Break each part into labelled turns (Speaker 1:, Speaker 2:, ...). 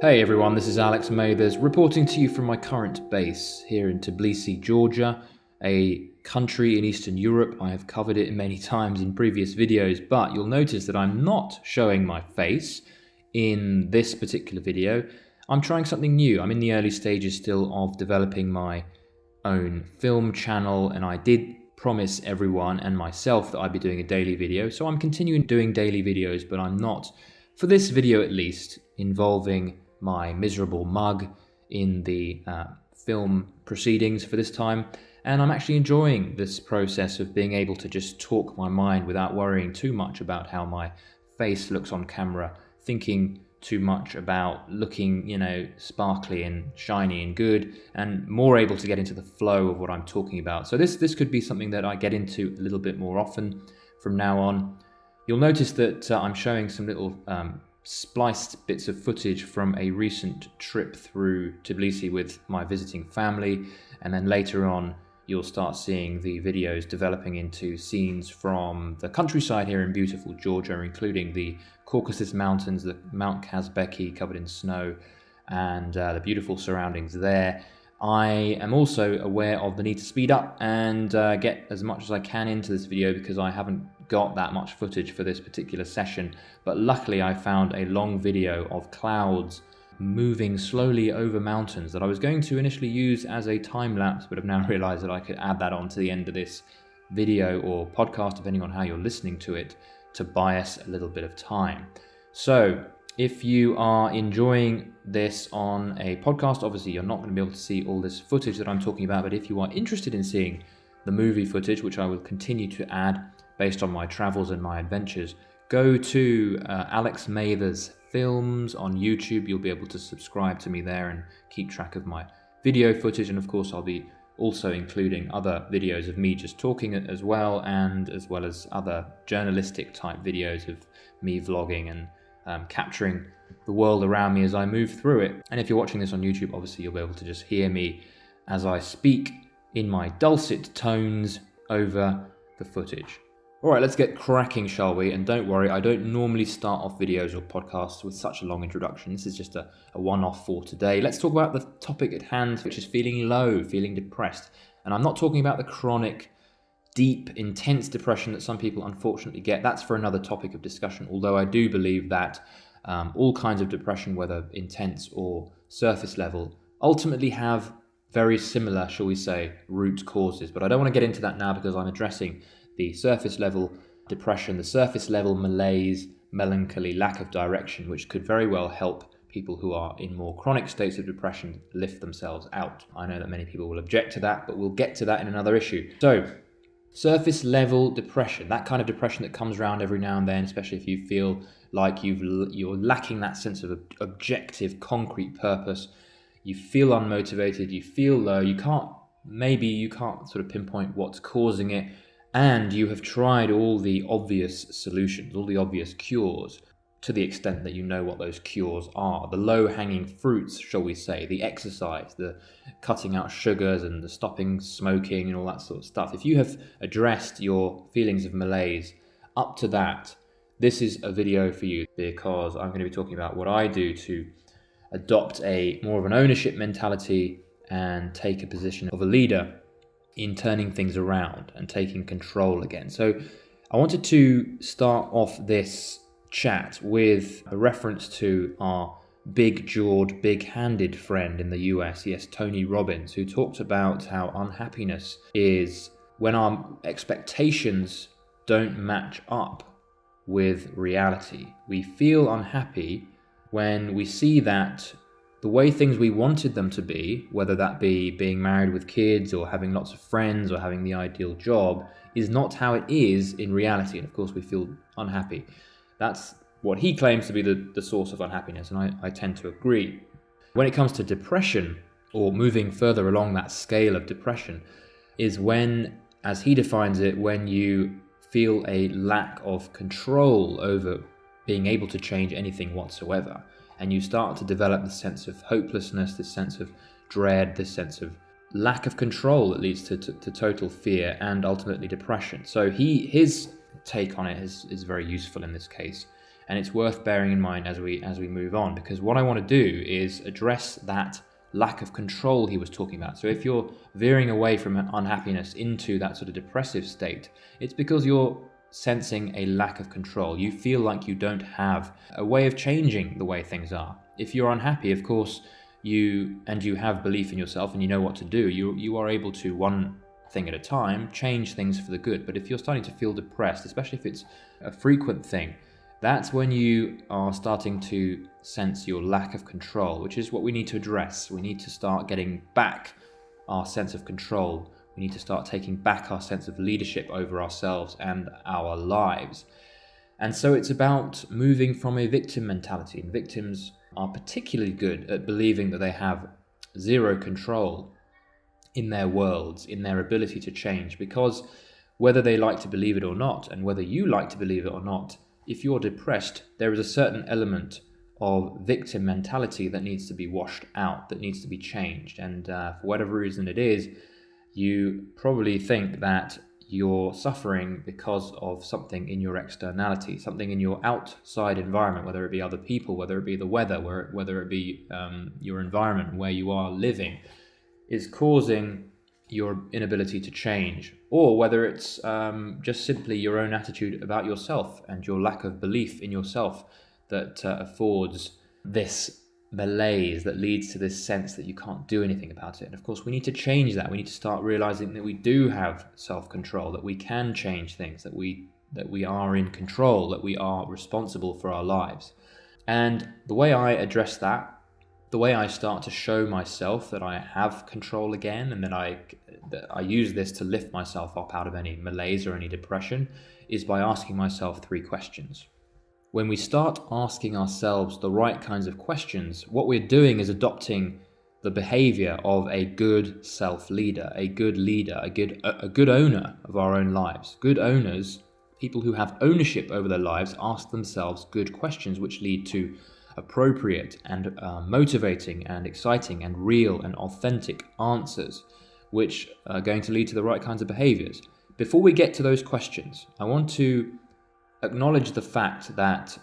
Speaker 1: Hey everyone, this is Alex Mathers reporting to you from my current base here in Tbilisi, Georgia, a country in Eastern Europe. I have covered it many times in previous videos, but you'll notice that I'm not showing my face in this particular video. I'm trying something new. I'm in the early stages still of developing my own film channel, and I did promise everyone and myself that I'd be doing a daily video. So I'm continuing doing daily videos, but I'm not, for this video at least, involving my miserable mug in the film proceedings for this time. And I'm actually enjoying this process of being able to just talk my mind without worrying too much about how my face looks on camera, thinking too much about looking, sparkly and shiny and good, and more able to get into the flow of what I'm talking about. So this could be something that I get into a little bit more often from now on. You'll notice that I'm showing some little spliced bits of footage from a recent trip through Tbilisi with my visiting family, and then later on you'll start seeing the videos developing into scenes from the countryside here in beautiful Georgia, including the Caucasus Mountains, the Mount Kazbeki covered in snow, and the beautiful surroundings there. I am also aware of the need to speed up and get as much as I can into this video because I haven't got that much footage for this particular session, but luckily I found a long video of clouds moving slowly over mountains that I was going to initially use as a time lapse, but have now realized that I could add that on to the end of this video or podcast, depending on how you're listening to it, to buy us a little bit of time. So if you are enjoying this on a podcast, obviously you're not going to be able to see all this footage that I'm talking about, but if you are interested in seeing the movie footage, which I will continue to add based on my travels and my adventures, go to Alex Mathers Films on YouTube. You'll be able to subscribe to me there and keep track of my video footage, and of course I'll be also including other videos of me just talking as well as other journalistic type videos of me vlogging and capturing the world around me as I move through it. And if you're watching this on YouTube, obviously you'll be able to just hear me as I speak in my dulcet tones over the footage. All right, let's get cracking, shall we? And don't worry, I don't normally start off videos or podcasts with such a long introduction. This is just a one-off for today. Let's talk about the topic at hand, which is feeling low, feeling depressed. And I'm not talking about the chronic, deep, intense depression that some people unfortunately get. That's for another topic of discussion, although I do believe that all kinds of depression, whether intense or surface level, ultimately have very similar, shall we say, root causes. But I don't want to get into that now because I'm addressing the surface level depression, the surface level malaise, melancholy, lack of direction, which could very well help people who are in more chronic states of depression lift themselves out. I know that many people will object to that, but we'll get to that in another issue. So, surface level depression, that kind of depression that comes around every now and then, especially if you feel like you're lacking that sense of objective, concrete purpose. You feel unmotivated, you feel low, you can't sort of pinpoint what's causing it, and you have tried all the obvious solutions, all the obvious cures, to the extent that you know what those cures are. The low-hanging fruits, shall we say, the exercise, the cutting out sugars and the stopping smoking and all that sort of stuff. If you have addressed your feelings of malaise up to that, this is a video for you, because I'm going to be talking about what I do to adopt a more of an ownership mentality and take a position of a leader in turning things around and taking control again. So I wanted to start off this chat with a reference to our big-jawed, big-handed friend in the US, yes, Tony Robbins, who talked about how unhappiness is when our expectations don't match up with reality. We feel unhappy when we see that the way things we wanted them to be, whether that be being married with kids or having lots of friends or having the ideal job, is not how it is in reality. And of course we feel unhappy. That's what he claims to be the source of unhappiness, and I tend to agree. When it comes to depression, or moving further along that scale of depression, is when, as he defines it, when you feel a lack of control over being able to change anything whatsoever. And you start to develop this sense of hopelessness, this sense of dread, this sense of lack of control that leads to total fear and ultimately depression. So his take on it is very useful in this case. And it's worth bearing in mind as we move on, because what I want to do is address that lack of control he was talking about. So if you're veering away from unhappiness into that sort of depressive state, it's because you're sensing a lack of control. You feel like you don't have a way of changing the way things are. If you're unhappy, of course, you have belief in yourself and you know what to do, you are able to, one thing at a time, change things for the good. But if you're starting to feel depressed, especially if it's a frequent thing, that's when you are starting to sense your lack of control, which is what we need to address. We need to start getting back our sense of control. We need to start taking back our sense of leadership over ourselves and our lives. And so it's about moving from a victim mentality. And victims are particularly good at believing that they have zero control in their worlds, in their ability to change, because whether they like to believe it or not, and whether you like to believe it or not, if you're depressed, there is a certain element of victim mentality that needs to be washed out, that needs to be changed. And for whatever reason it is, you probably think that you're suffering because of something in your externality, something in your outside environment, whether it be other people, whether it be the weather, whether it be your environment where you are living, is causing your inability to change, or whether it's just simply your own attitude about yourself and your lack of belief in yourself that affords this malaise that leads to this sense that you can't do anything about it. And of course, we need to change that. We need to start realizing that we do have self-control, that we can change things, that we are in control, that we are responsible for our lives. And the way I address that, the way I start to show myself that I have control again, and that I use this to lift myself up out of any malaise or any depression, is by asking myself 3 questions. When we start asking ourselves the right kinds of questions, what we're doing is adopting the behavior of a good self-leader, a good leader, a good owner of our own lives. Good owners, people who have ownership over their lives, ask themselves good questions which lead to appropriate and motivating and exciting and real and authentic answers, which are going to lead to the right kinds of behaviors. Before we get to those questions, I want to acknowledge the fact that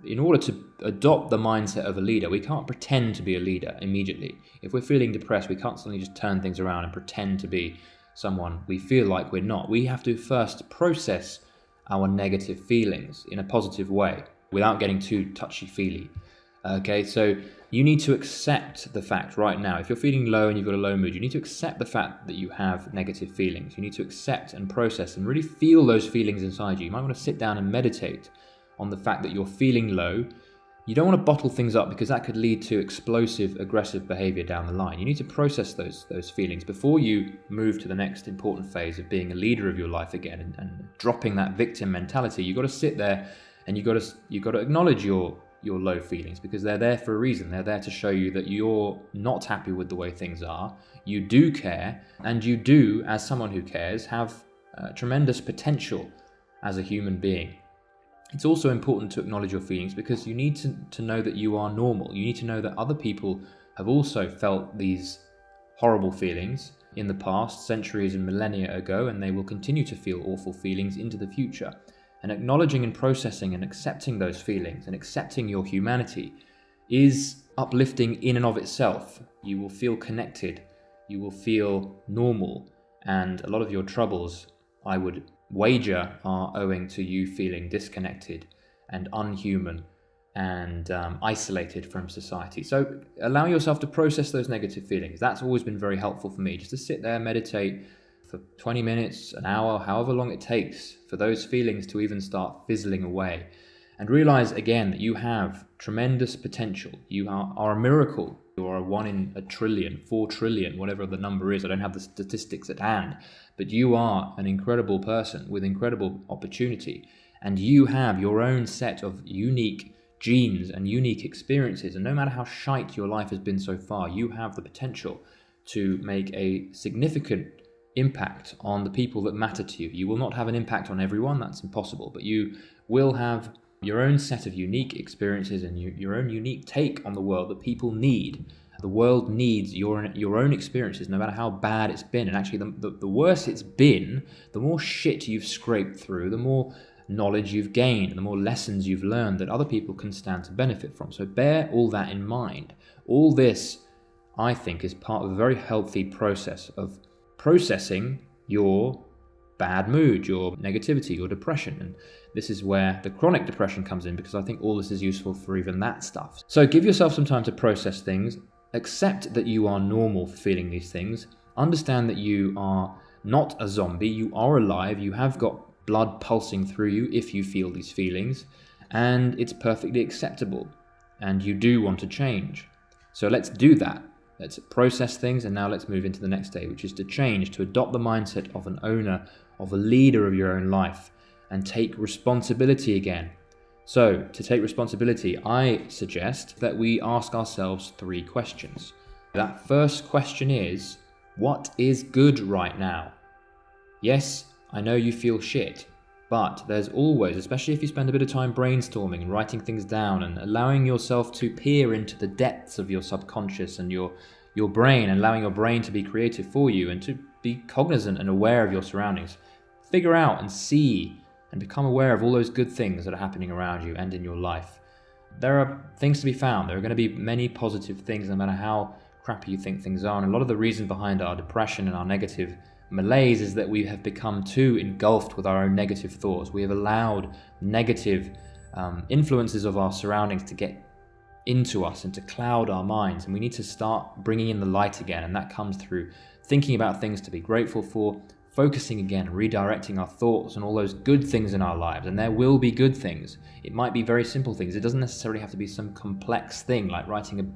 Speaker 1: in order to adopt the mindset of a leader, we can't pretend to be a leader immediately. If we're feeling depressed, we can't suddenly just turn things around and pretend to be someone we feel like we're not. We have to first process our negative feelings in a positive way without getting too touchy-feely. Okay, so you need to accept the fact right now, if you're feeling low and you've got a low mood, you need to accept the fact that you have negative feelings. You need to accept and process and really feel those feelings inside you. You might want to sit down and meditate on the fact that you're feeling low. You don't want to bottle things up, because that could lead to explosive, aggressive behavior down the line. You need to process those feelings before you move to the next important phase of being a leader of your life again and dropping that victim mentality. You've got to sit there and you've got to acknowledge your low feelings, because they're there for a reason. They're there to show you that you're not happy with the way things are. You do care, and you do, as someone who cares, have tremendous potential as a human being. It's also important to acknowledge your feelings, because you need to know that you are normal. You need to know that other people have also felt these horrible feelings in the past, centuries and millennia ago, and they will continue to feel awful feelings into the future. And acknowledging and processing and accepting those feelings and accepting your humanity is uplifting in and of itself. You will feel connected, you will feel normal, and a lot of your troubles, I would wager, are owing to you feeling disconnected and unhuman and isolated from society. So allow yourself to process those negative feelings. That's always been very helpful for me, just to sit there, meditate for 20 minutes, an hour, however long it takes for those feelings to even start fizzling away. And realize again that you have tremendous potential. You are a miracle. You are a 1 in a trillion, 4 trillion, whatever the number is. I don't have the statistics at hand, but you are an incredible person with incredible opportunity. And you have your own set of unique genes and unique experiences. And no matter how shite your life has been so far, you have the potential to make a significant impact on the people that matter to you. You will not have an impact on everyone, that's impossible, but you will have your own set of unique experiences and your own unique take on the world that people need. The world needs your own experiences, no matter how bad it's been. And actually, the worse it's been, the more shit you've scraped through, the more knowledge you've gained, the more lessons you've learned that other people can stand to benefit from. So bear all that in mind. All this, I think, is part of a very healthy process of processing your bad mood, your negativity, your depression. And this is where the chronic depression comes in, because I think all this is useful for even that stuff. So give yourself some time to process things. Accept that you are normal for feeling these things. Understand that you are not a zombie. You are alive. You have got blood pulsing through you if you feel these feelings, and it's perfectly acceptable, and you do want to change. So let's do that. Let's process things, and now let's move into the next day, which is to change, to adopt the mindset of an owner, of a leader of your own life, and take responsibility again. So to take responsibility, I suggest that we ask ourselves 3 questions. That first question is, what is good right now? Yes, I know you feel shit, but there's always, especially if you spend a bit of time brainstorming and writing things down and allowing yourself to peer into the depths of your subconscious and your brain, and allowing your brain to be creative for you and to be cognizant and aware of your surroundings. Figure out and see and become aware of all those good things that are happening around you and in your life. There are things to be found. There are going to be many positive things, no matter how crappy you think things are. And a lot of the reason behind our depression and our negative malaise is that we have become too engulfed with our own negative thoughts. We have allowed negative influences of our surroundings to get into us and to cloud our minds, and we need to start bringing in the light again, and that comes through thinking about things to be grateful for, focusing again, redirecting our thoughts on all those good things in our lives. And there will be good things. It might be very simple things. It doesn't necessarily have to be some complex thing like writing a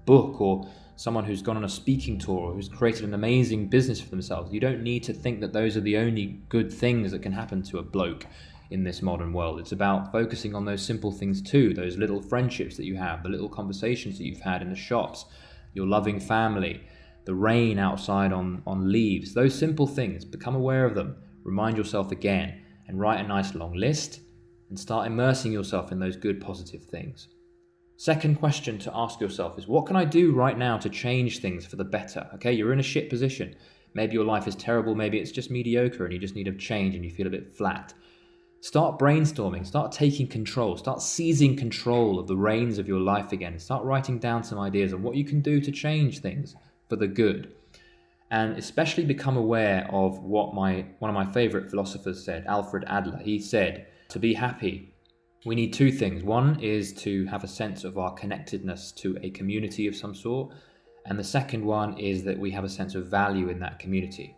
Speaker 1: book, or someone who's gone on a speaking tour, or who's created an amazing business for themselves. You don't need to think that those are the only good things that can happen to a bloke in this modern world. It's about focusing on those simple things too, those little friendships that you have, the little conversations that you've had in the shops, your loving family, the rain outside on leaves, those simple things. Become aware of them, remind yourself again, and write a nice long list and start immersing yourself in those good positive things. Second question to ask yourself is, what can I do right now to change things for the better? Okay, you're in a shit position. Maybe your life is terrible, maybe it's just mediocre and you just need a change and you feel a bit flat. Start brainstorming, start taking control, start seizing control of the reins of your life again. Start writing down some ideas on what you can do to change things for the good. And especially become aware of what one of my favorite philosophers said, Alfred Adler. He said, to be happy, we need 2 things. One is to have a sense of our connectedness to a community of some sort. And the second one is that we have a sense of value in that community.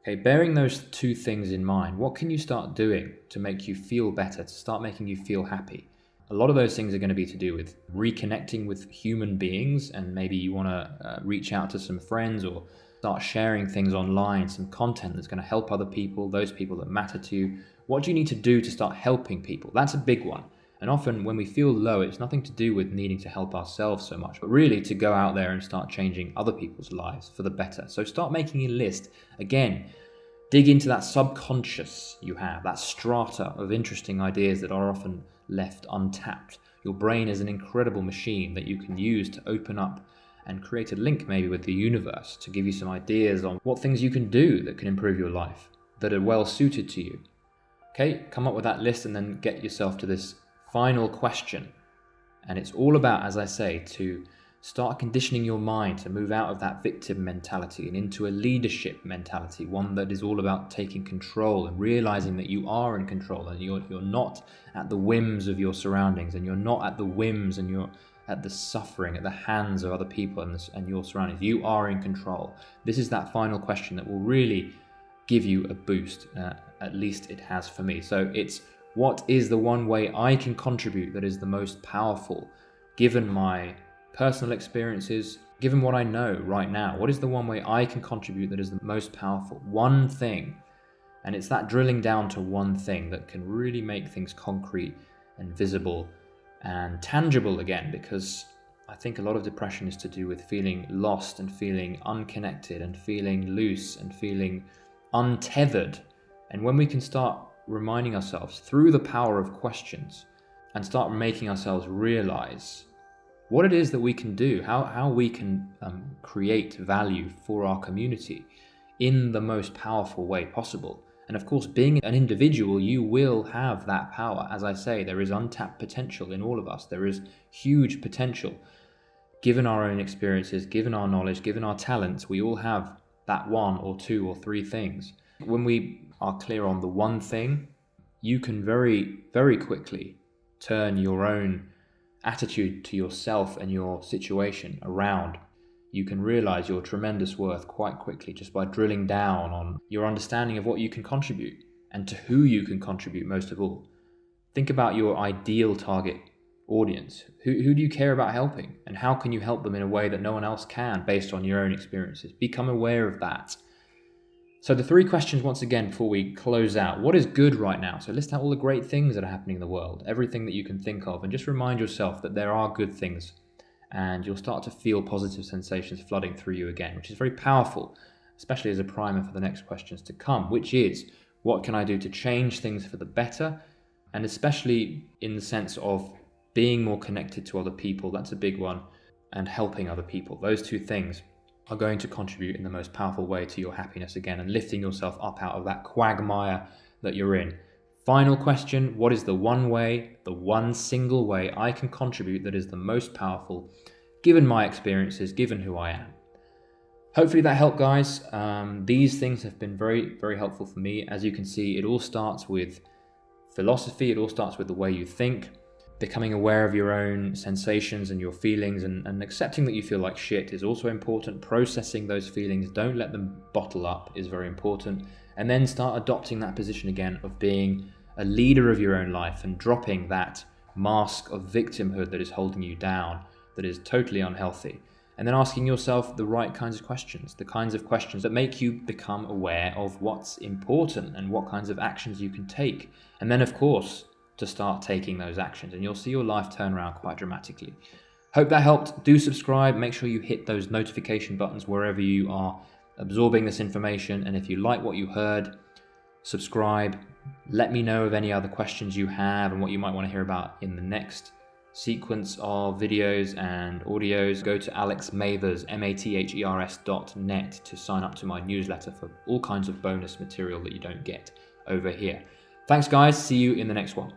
Speaker 1: Okay, bearing those 2 things in mind, what can you start doing to make you feel better, to start making you feel happy? A lot of those things are going to be to do with reconnecting with human beings, and maybe you want to reach out to some friends or start sharing things online, some content that's going to help other people, those people that matter to you. What do you need to do to start helping people? That's a big one. And often when we feel low, it's nothing to do with needing to help ourselves so much, but really to go out there and start changing other people's lives for the better. So start making a list. Again, dig into that subconscious you have, that strata of interesting ideas that are often left untapped. Your brain is an incredible machine that you can use to open up and create a link maybe with the universe to give you some ideas on what things you can do that can improve your life, that are well suited to you. Okay, come up with that list and then get yourself to this final question. And it's all about, as I say, to start conditioning your mind to move out of that victim mentality and into a leadership mentality, one that is all about taking control and realizing that you are in control, and you're not at the whims of your surroundings, and you're not at the whims and you're at the suffering at the hands of other people and your surroundings. You are in control. This is that final question that will really give you a boost. At least it has for me. So it's, what is the one way I can contribute that is the most powerful, given my personal experiences, given what I know right now? What is the one way I can contribute that is the most powerful? One thing. And it's that drilling down to one thing that can really make things concrete and visible and tangible again, because I think a lot of depression is to do with feeling lost and feeling unconnected and feeling loose and feeling untethered. And when we can start reminding ourselves through the power of questions and start making ourselves realize what it is that we can do, how we can create value for our community in the most powerful way possible, And of course, being an individual, you will have that power. As I say, there is untapped potential in all of us. There is huge potential. Given our own experiences, given our knowledge, given our talents, we all have that one or two or three things. When we are clear on the one thing, you can very, very quickly turn your own attitude to yourself and your situation around. You can realize your tremendous worth quite quickly just by drilling down on your understanding of what you can contribute and to who you can contribute most of all. Think about your ideal target audience. Who do you care about helping, and how can you help them in a way that no one else can based on your own experiences? Become aware of that. So the three questions once again before we close out. What is good right now? So list out all the great things that are happening in the world, everything that you can think of, and just remind yourself that there are good things. And you'll start to feel positive sensations flooding through you again, which is very powerful, especially as a primer for the next questions to come, which is, what can I do to change things for the better? And especially in the sense of being more connected to other people, that's a big one, and helping other people. Those two things are going to contribute in the most powerful way to your happiness again and lifting yourself up out of that quagmire that you're in. Final question, what is the one way, the one single way I can contribute that is the most powerful, given my experiences, given who I am? Hopefully that helped, guys. These things have been very, very helpful for me. As you can see, it all starts with philosophy. It all starts with the way you think, becoming aware of your own sensations and your feelings, and accepting that you feel like shit is also important. Processing those feelings, don't let them bottle up, is very important. And then start adopting that position again of being a leader of your own life and dropping that mask of victimhood that is holding you down, that is totally unhealthy. And then asking yourself the right kinds of questions, the kinds of questions that make you become aware of what's important and what kinds of actions you can take. And then, of course, to start taking those actions, and you'll see your life turn around quite dramatically. Hope that helped. Do subscribe. Make sure you hit those notification buttons wherever you are absorbing this information. And if you like what you heard, subscribe. Let me know of any other questions you have and what you might want to hear about in the next sequence of videos and audios. Go to alexmathers, mathers.net to sign up to my newsletter for all kinds of bonus material that you don't get over here. Thanks, guys. See you in the next one.